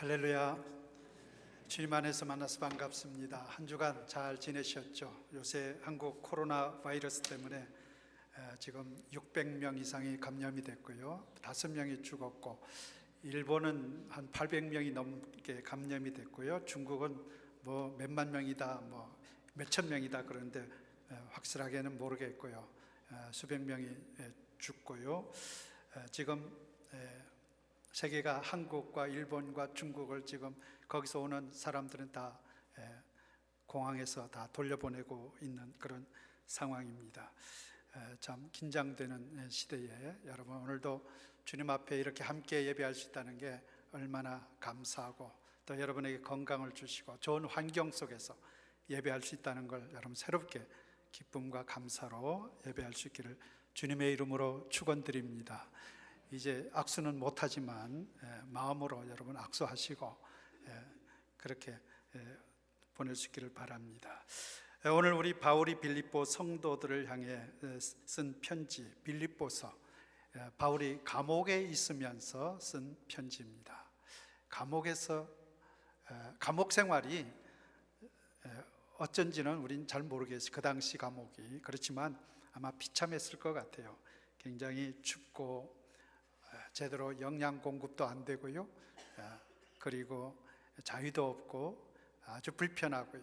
할렐루야. 주님 안에서 만나서 반갑습니다. 한 주간 잘 지내셨죠? 요새 한국 코로나 바이러스 때문에 지금 600명 이상이 감염이 됐고요, 5명이 죽었고, 일본은 한 800명이 넘게 감염이 됐고요, 중국은 뭐 몇만 명이다, 뭐 몇천 명이다 그런데 확실하게는 모르겠고요, 수백 명이 죽고요. 지금 세계가 한국과 일본과 중국을 지금 거기서 오는 사람들은 다 공항에서 다 돌려보내고 있는 그런 상황입니다. 참 긴장되는 시대에 여러분, 오늘도 주님 앞에 이렇게 함께 예배할 수 있다는 게 얼마나 감사하고, 또 여러분에게 건강을 주시고 좋은 환경 속에서 예배할 수 있다는 걸 여러분 새롭게 기쁨과 감사로 예배할 수 있기를 주님의 이름으로 축원드립니다. 이제 악수는 못하지만 마음으로 여러분 악수하시고 그렇게 보낼 수 있기를 바랍니다. 오늘 우리 바울이 빌립보 성도들을 향해 쓴 편지, 빌립보서, 바울이 감옥에 있으면서 쓴 편지입니다. 감옥에서 감옥 생활이 어쩐지는 우린 잘 모르겠어요. 그 당시 감옥이. 그렇지만 아마 비참했을 것 같아요. 굉장히 춥고 제대로 영양 공급도 안 되고요, 그리고 자유도 없고 아주 불편하고요.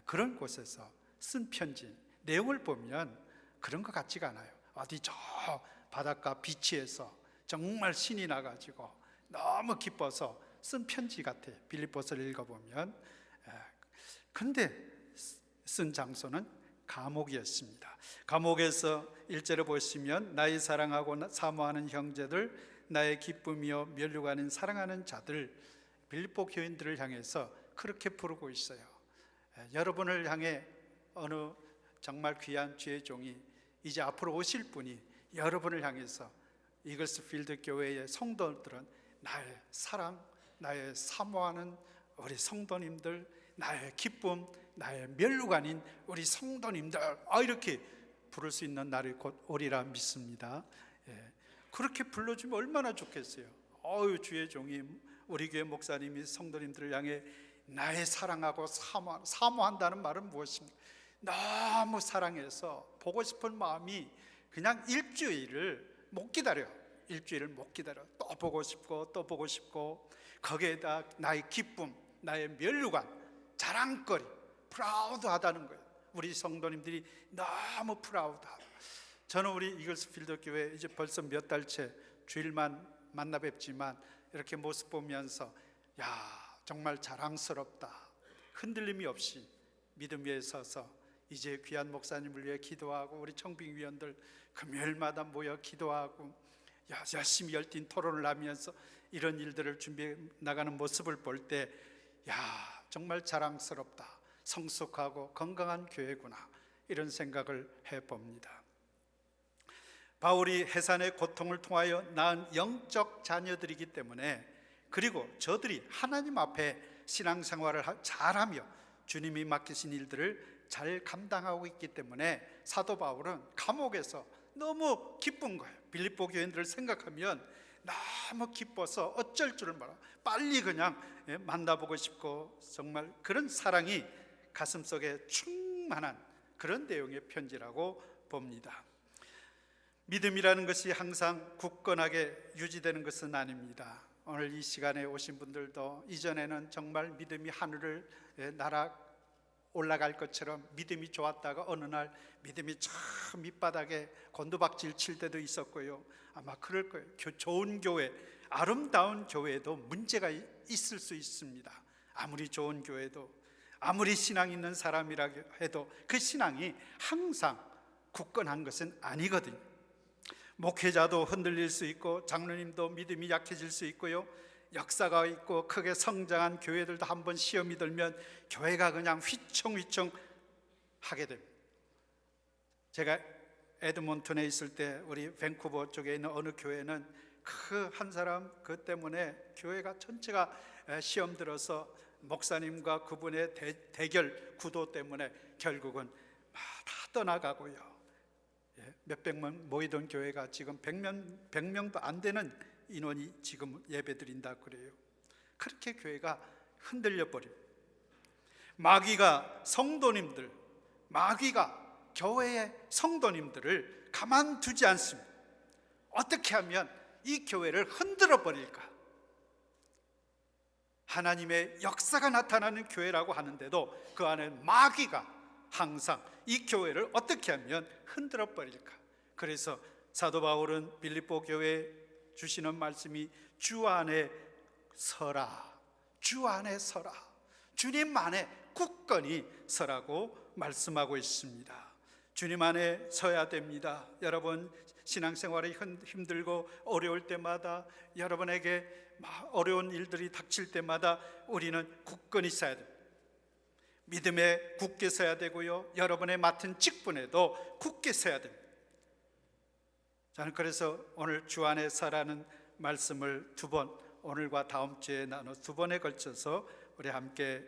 그런 곳에서 쓴 편지, 내용을 보면 그런 것 같지가 않아요. 어디 저 바닷가 비치에서 정말 신이 나가지고 너무 기뻐서 쓴 편지 같아요, 빌립보서를 읽어보면. 근데 쓴 장소는 감옥이었습니다. 감옥에서 1절에 보시면 나의 사랑하고 사모하는 형제들, 나의 기쁨이요 면류관인 사랑하는 자들, 빌립보 교인들을 향해서 그렇게 부르고 있어요. 여러분을 향해 어느 정말 귀한 주의 종이, 이제 앞으로 오실 분이 여러분을 향해서 이글스필드 교회의 성도들은 나의 사랑, 나의 사모하는 우리 성도님들, 나의 기쁨, 나의 면류관인 우리 성도님들, 이렇게 부를 수 있는 날이 곧 오리라 믿습니다. 그렇게 불러주면 얼마나 좋겠어요. 주의 종이, 우리 교회 목사님이 성도님들을 향해 나의 사랑하고 사모한다는 말은 무엇입니까? 너무 사랑해서 보고 싶은 마음이 그냥 일주일을 못 기다려요. 일주일을 못 기다려. 또 보고 싶고 또 보고 싶고, 거기에다 나의 기쁨, 나의 면류관, 자랑거리, 프라우드하다는 거예요. 우리 성도님들이 너무 프라우드하다. 저는 우리 이글스필드 교회 이제 벌써 몇 달째 주일만 만나 뵙지만 이렇게 모습 보면서 정말 자랑스럽다. 흔들림이 없이 믿음 위에 서서 이제 귀한 목사님을 위해 기도하고, 우리 청빙위원들 금요일마다 모여 기도하고 열심히 열띤 토론을 하면서 이런 일들을 준비해 나가는 모습을 볼 때 정말 자랑스럽다, 성숙하고 건강한 교회구나, 이런 생각을 해봅니다. 바울이 해산의 고통을 통하여 낳은 영적 자녀들이기 때문에, 그리고 저들이 하나님 앞에 신앙생활을 잘하며 주님이 맡기신 일들을 잘 감당하고 있기 때문에 사도 바울은 감옥에서 너무 기쁜 거예요. 빌립보 교인들을 생각하면 너무 기뻐서 어쩔 줄을 몰라. 빨리 그냥 만나보고 싶고, 정말 그런 사랑이 가슴속에 충만한 그런 내용의 편지라고 봅니다. 믿음이라는 것이 항상 굳건하게 유지되는 것은 아닙니다. 오늘 이 시간에 오신 분들도 이전에는 정말 믿음이 하늘을 날아 올라갈 것처럼 믿음이 좋았다가 어느 날 믿음이 저 밑바닥에 곤두박질 칠 때도 있었고요, 아마 그럴 거예요. 좋은 교회, 아름다운 교회도 문제가 있을 수 있습니다. 아무리 좋은 교회도, 아무리 신앙 있는 사람이라 해도 그 신앙이 항상 굳건한 것은 아니거든요. 목회자도 흔들릴 수 있고, 장로님도 믿음이 약해질 수 있고요, 역사가 있고 크게 성장한 교회들도 한번 시험이 들면 교회가 그냥 휘청휘청 하게 됩니다. 제가 에드몬턴에 있을 때 우리 밴쿠버 쪽에 있는 어느 교회는 그 한 사람 때문에 교회가 전체가 시험 들어서 목사님과 그분의 대결 구도 때문에 결국은 다 떠나가고요, 몇백 명 모이던 교회가 지금 100명도 안 되는 인원이 지금 예배드린다 그래요. 그렇게 교회가 흔들려 버립니다. 마귀가 교회의 성도님들을 가만두지 않습니다. 어떻게 하면 이 교회를 흔들어 버릴까? 하나님의 역사가 나타나는 교회라고 하는데도 그 안에 마귀가 항상 이 교회를 어떻게 하면 흔들어 버릴까? 그래서 사도 바울은 빌립보 교회에 주시는 말씀이 주 안에 서라, 주 안에 서라, 주님 안에 굳건히 서라고 말씀하고 있습니다. 주님 안에 서야 됩니다. 여러분, 신앙생활이 힘들고 어려울 때마다, 여러분에게 어려운 일들이 닥칠 때마다 우리는 굳건히 서야 됩니다. 믿음에 굳게 서야 되고요, 여러분의 맡은 직분에도 굳게 서야 됩니다. 저는 그래서 오늘 주 안에 서라는 말씀을 두 번, 오늘과 다음 주에 나눠 두 번에 걸쳐서 우리 함께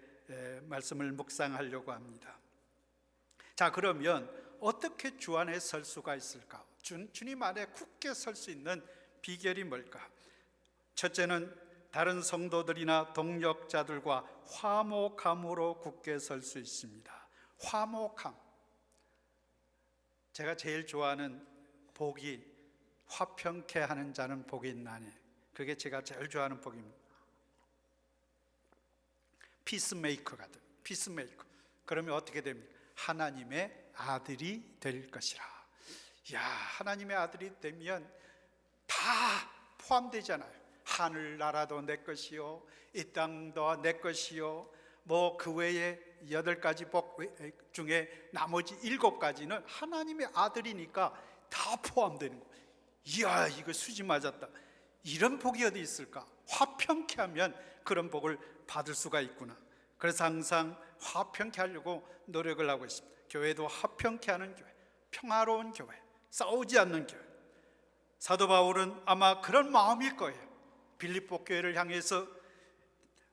말씀을 묵상하려고 합니다. 자, 그러면 어떻게 주 안에 설 수가 있을까? 주님 안에 굳게 설 수 있는 비결이 뭘까? 첫째는 다른 성도들이나 동역자들과 화목함으로 굳게 설 수 있습니다. 화목함. 제가 제일 좋아하는 복이 화평케 하는 자는 복이 있나니, 그게 제가 제일 좋아하는 복입니다. 피스메이커거든. 피스메이커. 그러면 어떻게 됩니까? 하나님의 아들이 될 것이라. 야, 하나님의 아들이 되면 다 포함되잖아요. 하늘나라도 내 것이요, 이 땅도 내 것이요, 뭐 그 외에 8가지 복 중에 나머지 7가지는 하나님의 아들이니까 다 포함되는 거예요. 이야, 이거 수지 맞았다. 이런 복이 어디 있을까? 화평케 하면 그런 복을 받을 수가 있구나. 그래서 항상 화평케 하려고 노력을 하고 있습니다. 교회도 화평케 하는 교회, 평화로운 교회, 싸우지 않는 교회. 사도 바울은 아마 그런 마음일 거예요. 빌립보 교회를 향해서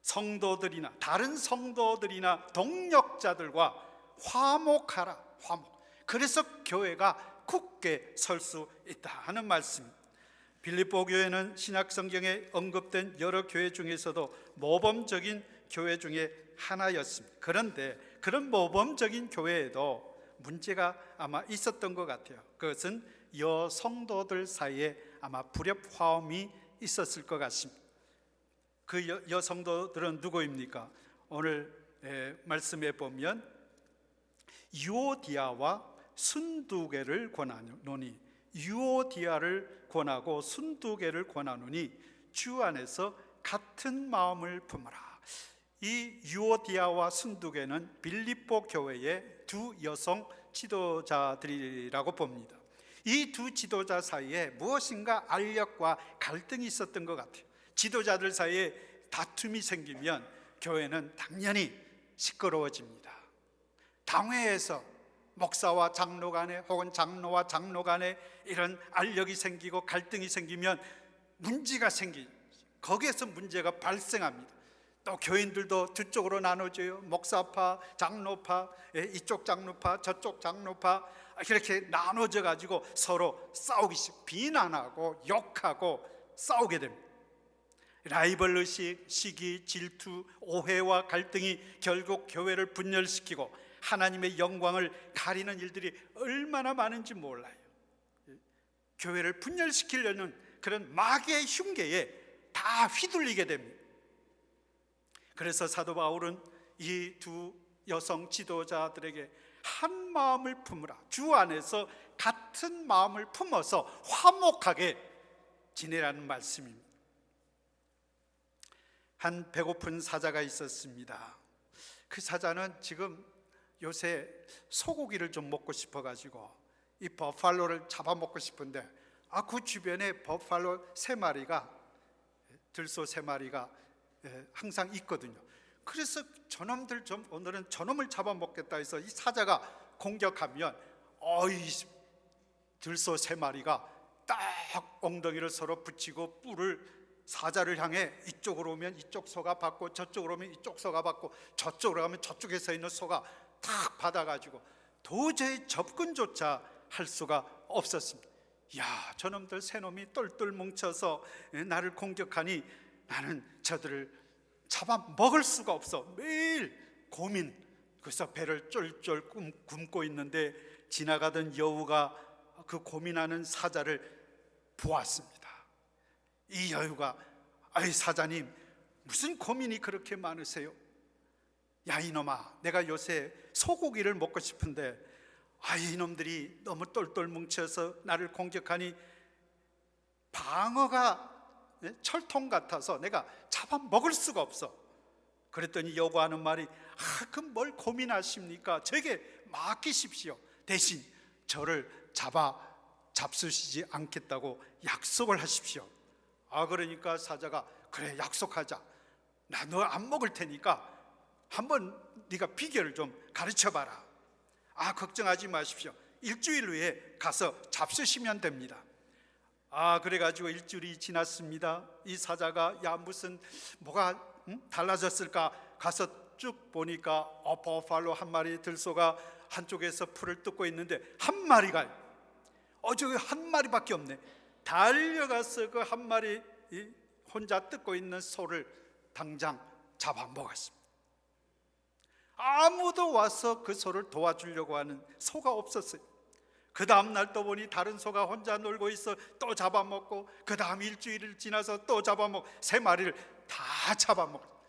성도들이나 다른 성도들이나 동역자들과 화목하라, 화목. 그래서 교회가 굳게 설 수 있다 하는 말씀입니다. 빌립보 교회는 신약 성경에 언급된 여러 교회 중에서도 모범적인 교회 중에 하나였습니다. 그런데 그런 모범적인 교회에도 문제가 아마 있었던 것 같아요. 그것은 여성도들 사이에 아마 불협화음이 있었을 것 같습니다. 그 여성도들은 누구입니까? 오늘 말씀에 보면 유오디아와 순두개를 권하노니, 유오디아를 권하고 순두개를 권하노니 주 안에서 같은 마음을 품으라. 이 유오디아와 순두개는 빌립보 교회의 두 여성 지도자들이라고 봅니다. 이 두 지도자 사이에 무엇인가 알력과 갈등이 있었던 것 같아요. 지도자들 사이에 다툼이 생기면 교회는 당연히 시끄러워집니다. 당회에서 목사와 장로 간에, 혹은 장로와 장로 간에 이런 알력이 생기고 갈등이 생기면 문제가 거기에서 문제가 발생합니다. 또 교인들도 두 쪽으로 나눠져요. 목사파, 장로파, 이쪽 장로파, 저쪽 장로파, 이렇게 나눠져 가지고 서로 싸우기 시작, 비난하고 욕하고 싸우게 됩니다. 라이벌 의식, 시기, 질투, 오해와 갈등이 결국 교회를 분열시키고 하나님의 영광을 가리는 일들이 얼마나 많은지 몰라요. 교회를 분열시키려는 그런 마귀의 흉계에 다 휘둘리게 됩니다. 그래서 사도 바울은 이 두 여성 지도자들에게 한 마음을 품으라, 주 안에서 같은 마음을 품어서 화목하게 지내라는 말씀입니다. 한 배고픈 사자가 있었습니다. 그 사자는 지금 요새 소고기를 좀 먹고 싶어가지고 이 버팔로를 잡아먹고 싶은데, 그 주변에 버팔로 3마리가, 들소 3마리가 항상 있거든요. 그래서 저놈들 좀 오늘은 저놈을 잡아먹겠다 해서 이 사자가 공격하면 이 들소 3마리가 딱 엉덩이를 서로 붙이고 뿔을 사자를 향해 이쪽으로 오면 이쪽 소가 받고, 저쪽으로 오면 이쪽 소가 받고, 저쪽으로 가면 저쪽에 서 있는 소가 탁 받아가지고 도저히 접근조차 할 수가 없었습니다. 야, 저놈들 3놈이 똘똘 뭉쳐서 나를 공격하니 나는 저들을 잡아먹을 수가 없어. 매일 고민. 그래서 배를 쫄쫄 굶고 있는데 지나가던 여우가 그 고민하는 사자를 보았습니다. 이 여우가 아이 사자님, 무슨 고민이 그렇게 많으세요? 야 이놈아, 내가 요새 소고기를 먹고 싶은데 이놈들이 너무 똘똘 뭉쳐서 나를 공격하니 방어가 철통 같아서 내가 잡아먹을 수가 없어. 그랬더니 여우하는 말이 그럼 뭘 고민하십니까? 저에게 맡기십시오. 대신 저를 잡수시지 않겠다고 약속을 하십시오. 그러니까 사자가 그래 약속하자. 나 너 안 먹을 테니까 한번 네가 비결을 좀 가르쳐봐라. 걱정하지 마십시오. 일주일 후에 가서 잡수시면 됩니다. 그래가지고 일주일이 지났습니다. 이 사자가 무슨 뭐가 달라졌을까 가서 쭉 보니까 버팔로 한 마리 들소가 한쪽에서 풀을 뜯고 있는데 한 마리가 저기 한 마리밖에 없네. 달려가서 그 한 마리 혼자 뜯고 있는 소를 당장 잡아먹었습니다. 아무도 와서 그 소를 도와주려고 하는 소가 없었어요. 그 다음 날 또 보니 다른 소가 혼자 놀고 있어. 또 잡아먹고 그 다음 일주일을 지나서 또 잡아먹고 3마리를 다 잡아먹었어요.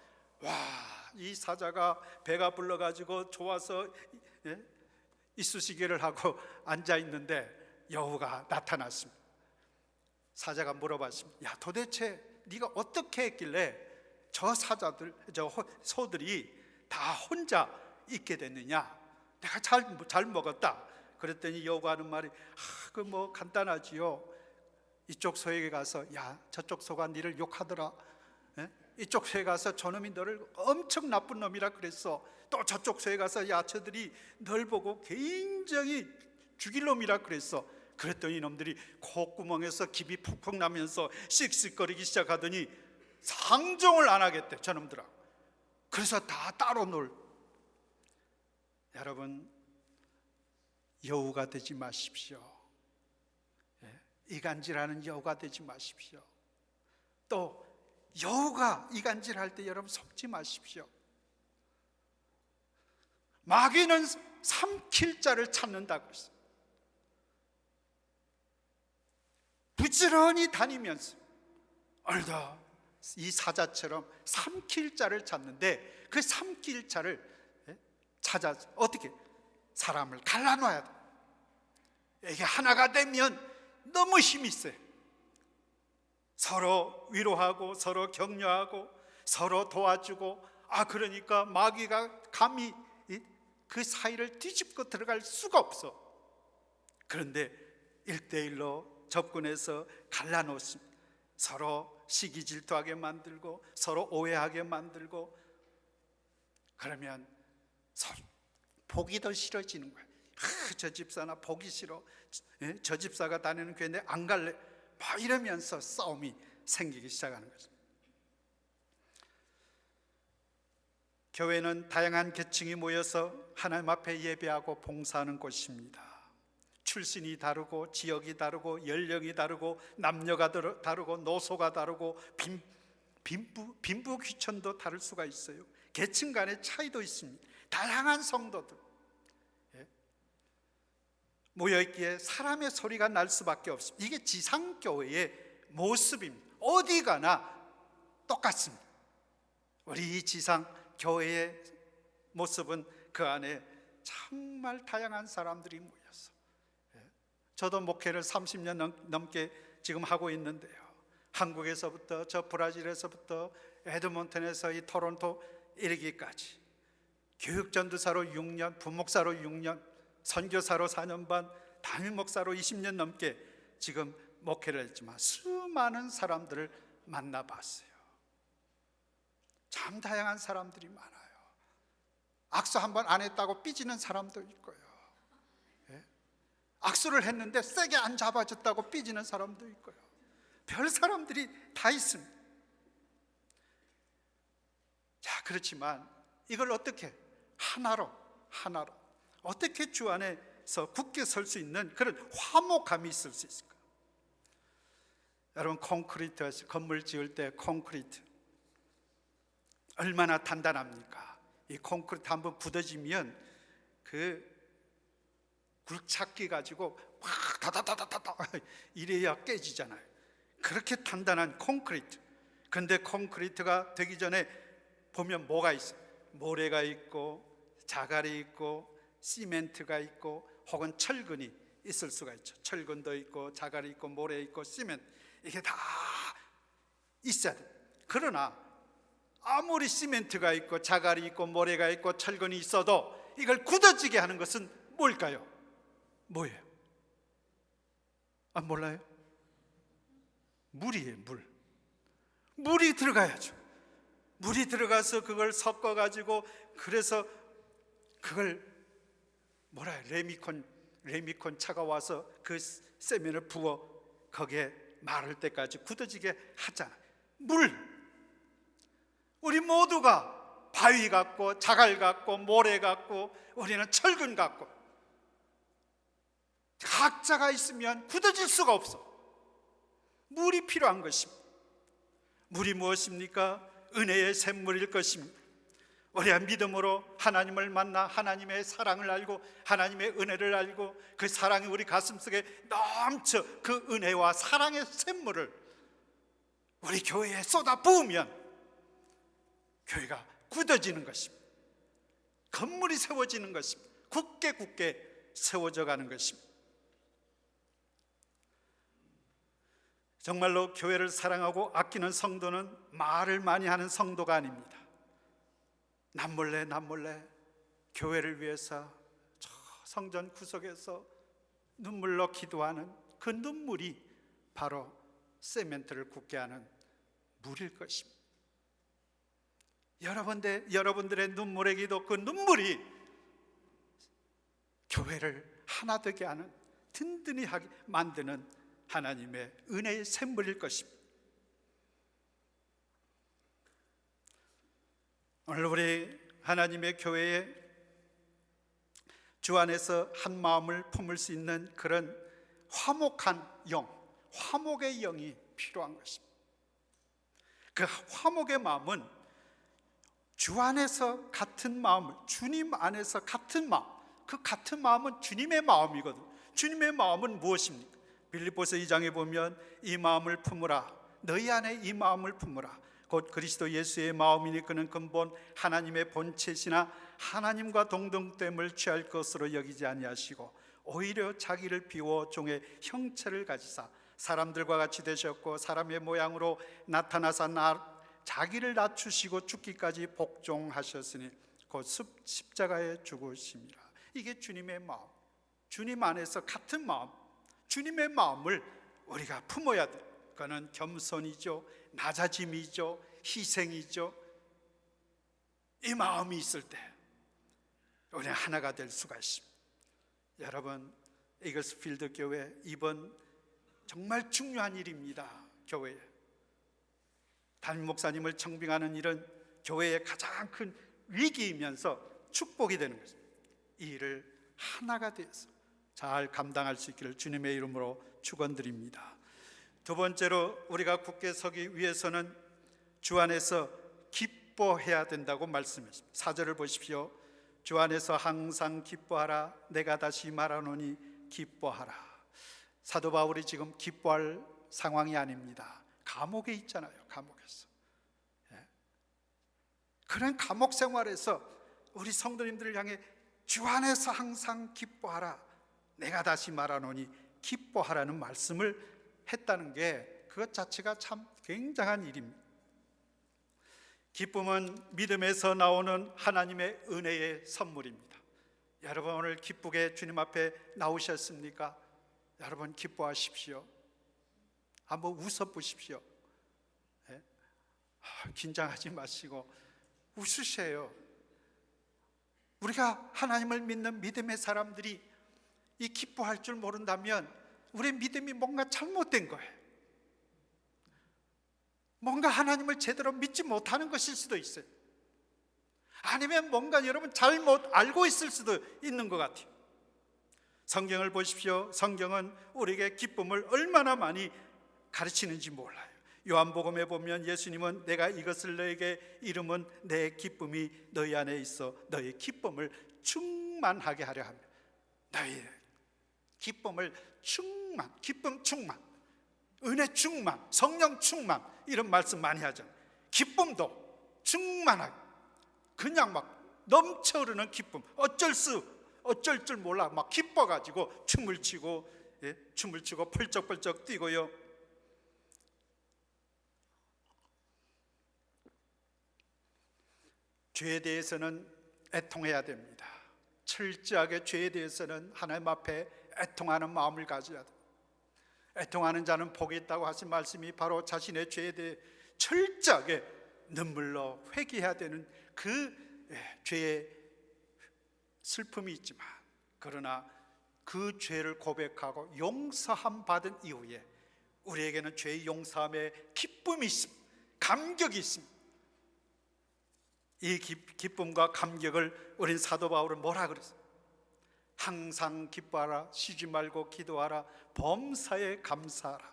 이 사자가 배가 불러가지고 좋아서 이쑤시개를 하고 앉아있는데 여우가 나타났습니다. 사자가 물어봤습니다. 도대체 네가 어떻게 했길래 저 소들이 다 혼자 있게 됐느냐? 내가 잘 먹었다. 그랬더니 여우가 하는 말이 그 뭐 간단하지요. 이쪽 소에게 가서 저쪽 소가 네를 욕하더라. 이쪽 소에 가서 저놈이 너를 엄청 나쁜 놈이라 그랬어. 또 저쪽 소에 가서 저들이 널 보고 굉장히 죽일 놈이라 그랬어. 그랬더니 이놈들이 콧구멍에서 기비 푹푹 나면서 씩씩거리기 시작하더니 상종을 안 하겠대, 저놈들아. 그래서 다 따로 놀. 여러분, 여우가 되지 마십시오. 이간질하는 여우가 되지 마십시오. 또 여우가 이간질할 때 여러분 속지 마십시오. 마귀는 삼킬 자를 찾는다고 했어요. 부지런히 다니면서 얼더 이 사자처럼 삼킬 자를 찾는데 그 삼킬 자를 찾아서 어떻게 사람을 갈라놔야 돼. 이게 하나가 되면 너무 힘이 세. 서로 위로하고 서로 격려하고 서로 도와주고 그러니까 마귀가 감히 그 사이를 뒤집고 들어갈 수가 없어. 그런데 1대1로 접근해서 갈라놓습니다. 서로 시기 질투하게 만들고 서로 오해하게 만들고 그러면 서로 보기 더 싫어지는 거예요. 저 집사나 보기 싫어. 저 집사가 다니는 교회인데 안 갈래. 막 이러면서 싸움이 생기기 시작하는 거죠. 교회는 다양한 계층이 모여서 하나님 앞에 예배하고 봉사하는 곳입니다. 출신이 다르고 지역이 다르고 연령이 다르고 남녀가 다르고 노소가 다르고 빈부 귀천도 다를 수가 있어요. 계층 간의 차이도 있습니다. 다양한 성도들 모여있기에 사람의 소리가 날 수밖에 없습니다. 이게 지상교회의 모습입니다. 어디 가나 똑같습니다. 우리 이 지상교회의 모습은 그 안에 정말 다양한 사람들이 모여서 저도 목회를 30년 넘게 지금 하고 있는데요. 한국에서부터 저 브라질에서부터 에드몬턴에서 이 토론토 이르기까지 교육전도사로 6년, 부목사로 6년, 선교사로 4년 반, 담임 목사로 20년 넘게 지금 목회를 했지만 수많은 사람들을 만나봤어요. 참 다양한 사람들이 많아요. 악수 한 번 안 했다고 삐지는 사람도 있고요. 악수를 했는데 세게 안 잡아줬다고 삐지는 사람도 있고요. 별 사람들이 다 있습니다. 자, 그렇지만 이걸 어떻게 하나로 어떻게 주 안에서 굳게 설 수 있는 그런 화목함이 있을 수 있을까? 여러분, 콘크리트 건물 지을 때 콘크리트 얼마나 단단합니까? 이 콘크리트 한번 굳어지면 그 굴착기 가지고 막 다다다다다다 이래야 깨지잖아요. 그렇게 단단한 콘크리트. 근데 콘크리트가 되기 전에 보면 뭐가 있어요? 모래가 있고 자갈이 있고 시멘트가 있고 혹은 철근이 있을 수가 있죠. 철근도 있고 자갈이 있고 모래 있고 시멘트, 이게 다 있어야 돼요. 그러나 아무리 시멘트가 있고 자갈이 있고 모래가 있고 철근이 있어도 이걸 굳어지게 하는 것은 뭘까요? 뭐예요? 몰라요? 물이에요. 물이 들어가야죠. 물이 들어가서 그걸 섞어가지고, 그래서 그걸 레미콘 차가 와서 그 세면을 부어 거기에 마를 때까지 굳어지게 하잖아요. 우리 모두가 바위 같고 자갈 같고 모래 같고 우리는 철근 같고 각자가 있으면 굳어질 수가 없어. 물이 필요한 것입니다. 물이 무엇입니까? 은혜의 샘물일 것입니다. 우리가 믿음으로 하나님을 만나 하나님의 사랑을 알고 하나님의 은혜를 알고 그 사랑이 우리 가슴속에 넘쳐 그 은혜와 사랑의 샘물을 우리 교회에 쏟아 부으면 교회가 굳어지는 것입니다. 건물이 세워지는 것입니다. 굳게 세워져 가는 것입니다. 정말로 교회를 사랑하고 아끼는 성도는 말을 많이 하는 성도가 아닙니다. 남몰래 교회를 위해서 저 성전 구석에서 눈물로 기도하는 그 눈물이 바로 세멘트를 굳게 하는 물일 것입니다. 여러분들의 눈물의 기도, 그 눈물이 교회를 하나 되게 하는, 든든히 하게 만드는 하나님의 은혜의 샘물일 것입니다. 오늘 우리 하나님의 교회에 주 안에서 한 마음을 품을 수 있는 그런 화목한 영, 화목의 영이 필요한 것입니다. 그 화목의 마음은 주 안에서 같은 마음을, 주님 안에서 같은 마음, 그 같은 마음은 주님의 마음이거든요. 주님의 마음은 무엇입니까? 빌립보서 2장에 보면 이 마음을 품으라, 너희 안에 이 마음을 품으라, 곧 그리스도 예수의 마음이니 그는 근본 하나님의 본체시나 하나님과 동등됨을 취할 것으로 여기지 아니하시고 오히려 자기를 비워 종의 형체를 가지사 사람들과 같이 되셨고 사람의 모양으로 나타나사 자기를 낮추시고 죽기까지 복종하셨으니 곧 십자가에 죽으심이라. 이게 주님의 마음, 주님 안에서 같은 마음, 주님의 마음을 우리가 품어야 돼요. 그거는 겸손이죠, 낮아짐이죠, 희생이죠. 이 마음이 있을 때 우리는 하나가 될 수가 있습니다. 여러분, 이글스필드 교회 이번 정말 중요한 일입니다. 교회에 담임 목사님을 청빙하는 일은 교회의 가장 큰 위기이면서 축복이 되는 것입니다. 이 일을 하나가 되어서 잘 감당할 수 있기를 주님의 이름으로 축원드립니다. 두 번째로 우리가 굳게 서기 위해서는 주 안에서 기뻐해야 된다고 말씀했습니다. 4절을 보십시오. 주 안에서 항상 기뻐하라. 내가 다시 말하노니 기뻐하라. 사도 바울이 지금 기뻐할 상황이 아닙니다. 감옥에 있잖아요. 감옥에서. 그런 감옥 생활에서 우리 성도님들을 향해 주 안에서 항상 기뻐하라. 내가 다시 말하노니 기뻐하라는 말씀을 했다는 게 그것 자체가 참 굉장한 일입니다. 기쁨은 믿음에서 나오는 하나님의 은혜의 선물입니다. 여러분 오늘 기쁘게 주님 앞에 나오셨습니까? 여러분 기뻐하십시오. 한번 웃어보십시오. 네? 긴장하지 마시고 웃으세요. 우리가 하나님을 믿는 믿음의 사람들이 이 기뻐할 줄 모른다면 우리의 믿음이 뭔가 잘못된 거예요. 뭔가 하나님을 제대로 믿지 못하는 것일 수도 있어요. 아니면 뭔가 여러분 잘못 알고 있을 수도 있는 것 같아요. 성경을 보십시오. 성경은 우리에게 기쁨을 얼마나 많이 가르치는지 몰라요. 요한복음에 보면 예수님은 내가 이것을 너에게 이름은 내 기쁨이 너희 안에 있어 너희 기쁨을 충만하게 하려 합니다. 너희 기쁨을 기쁨 충만, 은혜 충만, 성령 충만, 이런 말씀 많이 하죠. 기쁨도 충만하게, 그냥 막 넘쳐 흐르는 기쁨, 어쩔 줄 몰라 막 기뻐가지고 춤을 치고 펄쩍펄쩍 뛰고요. 죄에 대해서는 애통해야 됩니다. 철저하게 죄에 대해서는 하나님 앞에 애통하는 마음을 가져야 됩니다. 애통하는 자는 복이 있다고 하신 말씀이 바로 자신의 죄에 대해 철저하게 눈물로 회개해야 되는 그 죄의 슬픔이 있지만, 그러나 그 죄를 고백하고 용서함 받은 이후에 우리에게는 죄의 용서함의 기쁨이 있습니다. 감격이 있습니다. 이 기쁨과 감격을 우린 사도 바울은 뭐라 그랬어요? 항상 기뻐하라, 쉬지 말고 기도하라, 범사에 감사하라.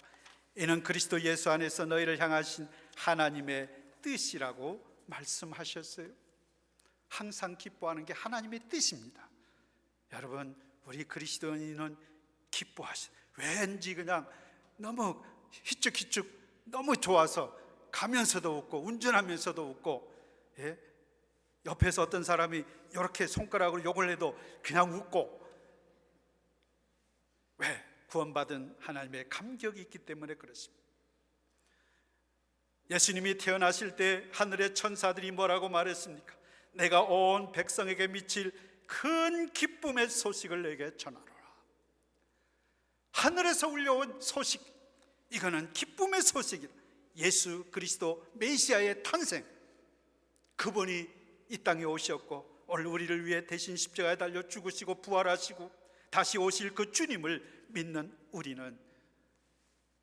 이는 그리스도 예수 안에서 너희를 향하신 하나님의 뜻이라고 말씀하셨어요. 항상 기뻐하는 게 하나님의 뜻입니다. 여러분, 우리 그리스도인은 기뻐하시, 왠지 그냥 너무 희죽희죽 너무 좋아서 가면서도 웃고 운전하면서도 웃고, 옆에서 어떤 사람이 이렇게 손가락으로 욕을 해도 그냥 웃고, 왜? 구원받은 하나님의 감격이 있기 때문에 그렇습니다. 예수님이 태어나실 때 하늘의 천사들이 뭐라고 말했습니까? 내가 온 백성에게 미칠 큰 기쁨의 소식을 내게 전하노라. 하늘에서 울려온 소식, 이거는 기쁨의 소식이다. 예수 그리스도 메시아의 탄생, 그분이 이 땅에 오셨고 오늘 우리를 위해 대신 십자가에 달려 죽으시고 부활하시고 다시 오실 그 주님을 믿는 우리는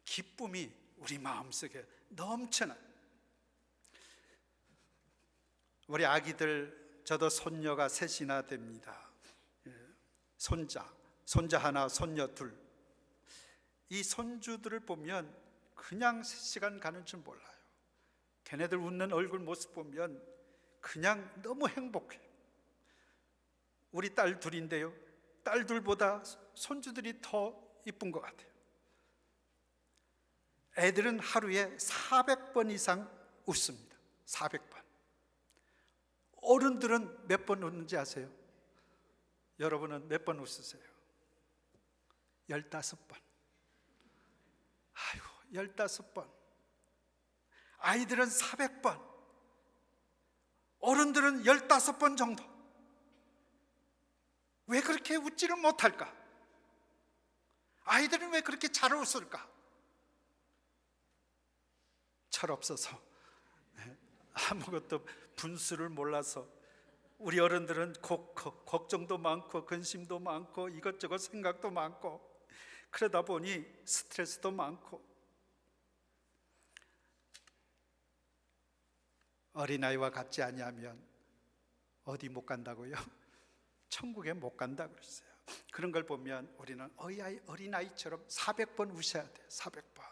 기쁨이 우리 마음속에 넘쳐나. 우리 아기들, 저도 손녀가 셋이나 됩니다. 손자 하나, 손녀 둘. 이 손주들을 보면 그냥 3시간 가는 줄 몰라요. 걔네들 웃는 얼굴 모습 보면 그냥 너무 행복해요. 우리 딸 둘인데요, 딸 둘보다 손주들이 더 이쁜 것 같아요. 애들은 하루에 400번 이상 웃습니다. 400번. 어른들은 몇 번 웃는지 아세요? 여러분은 몇 번 웃으세요? 15번. 아이고, 15번. 아이들은 400번, 어른들은 15번 정도. 왜 그렇게 웃지를 못할까? 아이들은 왜 그렇게 잘 웃을까? 철없어서, 아무것도 분수를 몰라서. 우리 어른들은 걱정도 많고 근심도 많고 이것저것 생각도 많고, 그러다 보니 스트레스도 많고. 어린아이와 같지 아니하면 어디 못 간다고요? 천국에 못 간다 그랬어요. 그런 걸 보면 우리는 어린아이처럼 400번 우셔야 돼요. 400번.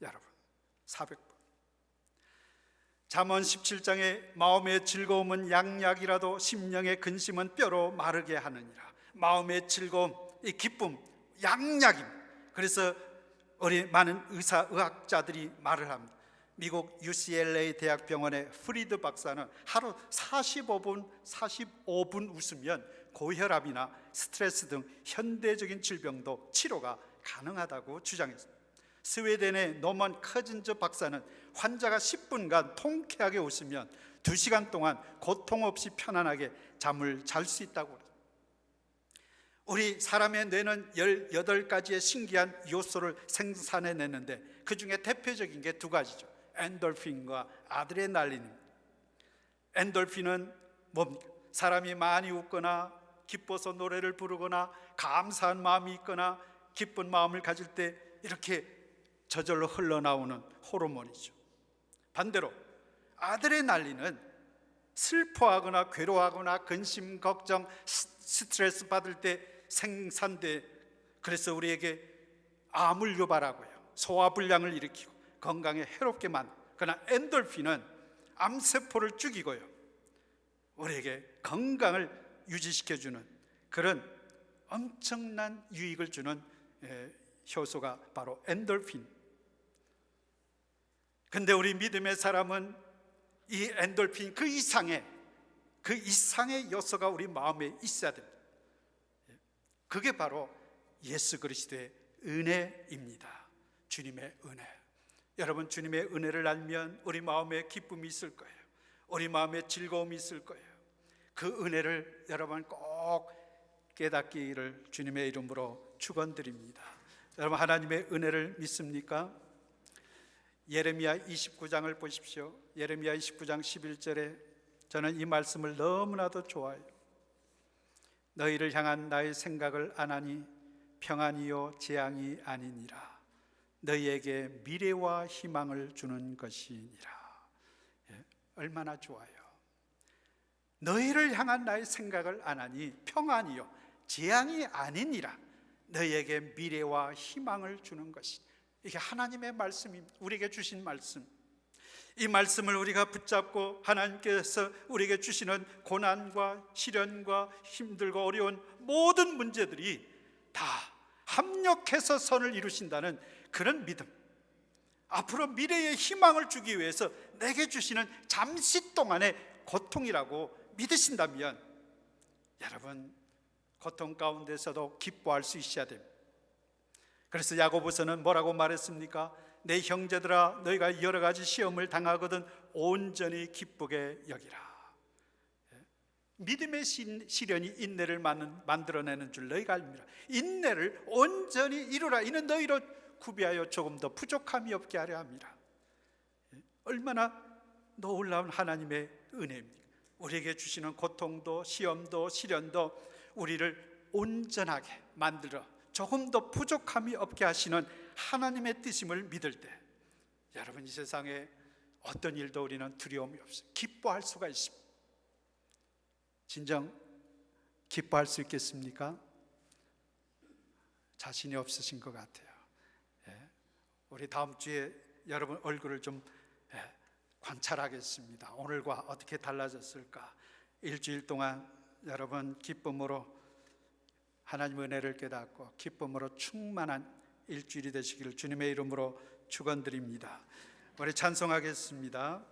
여러분, 400번. 잠언 17장에 마음의 즐거움은 양약이라도 심령의 근심은 뼈로 마르게 하느니라. 마음의 즐거움, 이 기쁨, 양약입니다. 그래서 우리 많은 의학자들이 말을 합니다. 미국 UCLA 대학병원의 프리드 박사는 하루 45분 웃으면 고혈압이나 스트레스 등 현대적인 질병도 치료가 가능하다고 주장했습니다. 스웨덴의 노먼 커진즈 박사는 환자가 10분간 통쾌하게 웃으면 2시간 동안 고통 없이 편안하게 잠을 잘 수 있다고. 우리 사람의 뇌는 18가지의 신기한 요소를 생산해내는데 그 중에 대표적인 게 2가지죠. 엔돌핀과 아드레날린입니다. 엔돌핀은 뭡니까? 사람이 많이 웃거나 기뻐서 노래를 부르거나 감사한 마음이 있거나 기쁜 마음을 가질 때 이렇게 저절로 흘러나오는 호르몬이죠. 반대로 아드레날린은 슬퍼하거나 괴로워하거나 근심, 걱정, 스트레스 받을 때 생산돼, 그래서 우리에게 암을 유발하고요, 소화불량을 일으키고 건강에 해롭게만, 그러나 엔돌핀은 암세포를 죽이고요, 우리에게 건강을 유지시켜주는 그런 엄청난 유익을 주는 효소가 바로 엔돌핀. 근데 우리 믿음의 사람은 이 엔돌핀 그 이상의 요소가 우리 마음에 있어야 됩니다. 그게 바로 예수 그리스도의 은혜입니다. 주님의 은혜. 여러분, 주님의 은혜를 알면 우리 마음에 기쁨이 있을 거예요. 우리 마음에 즐거움이 있을 거예요. 그 은혜를 여러분 꼭 깨닫기를 주님의 이름으로 축원드립니다. 여러분, 하나님의 은혜를 믿습니까? 예레미야 29장을 보십시오. 예레미야 29장 11절에 저는 이 말씀을 너무나도 좋아해요. 너희를 향한 나의 생각을 아나니 평안이요 재앙이 아니니라. 너희에게 미래와 희망을 주는 것이니라. 얼마나 좋아요. 너희를 향한 나의 생각을 아나니 평안이요 재앙이 아니니라. 너희에게 미래와 희망을 주는 것이. 이게 하나님의 말씀입니다. 우리에게 주신 말씀. 이 말씀을 우리가 붙잡고 하나님께서 우리에게 주시는 고난과 시련과 힘들고 어려운 모든 문제들이 다 합력해서 선을 이루신다는 그런 믿음, 앞으로 미래의 희망을 주기 위해서 내게 주시는 잠시 동안의 고통이라고 믿으신다면 여러분, 고통 가운데서도 기뻐할 수 있어야 됩니다. 그래서 야고보서는 뭐라고 말했습니까? 내 형제들아, 너희가 여러 가지 시험을 당하거든 온전히 기쁘게 여기라. 믿음의 시련이 인내를 만들어내는 줄 너희가 알미라. 인내를 온전히 이루라. 이는 너희로 구비하여 조금 더 부족함이 없게 하려 함이라. 얼마나 놀라운 하나님의 은혜입니까? 우리에게 주시는 고통도 시험도 시련도 우리를 온전하게 만들어 조금 더 부족함이 없게 하시는 하나님의 뜻임을 믿을 때, 여러분, 이 세상에 어떤 일도 우리는 두려움이 없어요. 기뻐할 수가 있습니다. 진정 기뻐할 수 있겠습니까? 자신이 없으신 것 같아요. 우리 다음 주에 여러분 얼굴을 좀 관찰하겠습니다. 오늘과 어떻게 달라졌을까? 일주일 동안 여러분 기쁨으로 하나님의 은혜를 깨닫고 기쁨으로 충만한 일주일이 되시기를 주님의 이름으로 축원드립니다. 우리 찬송하겠습니다.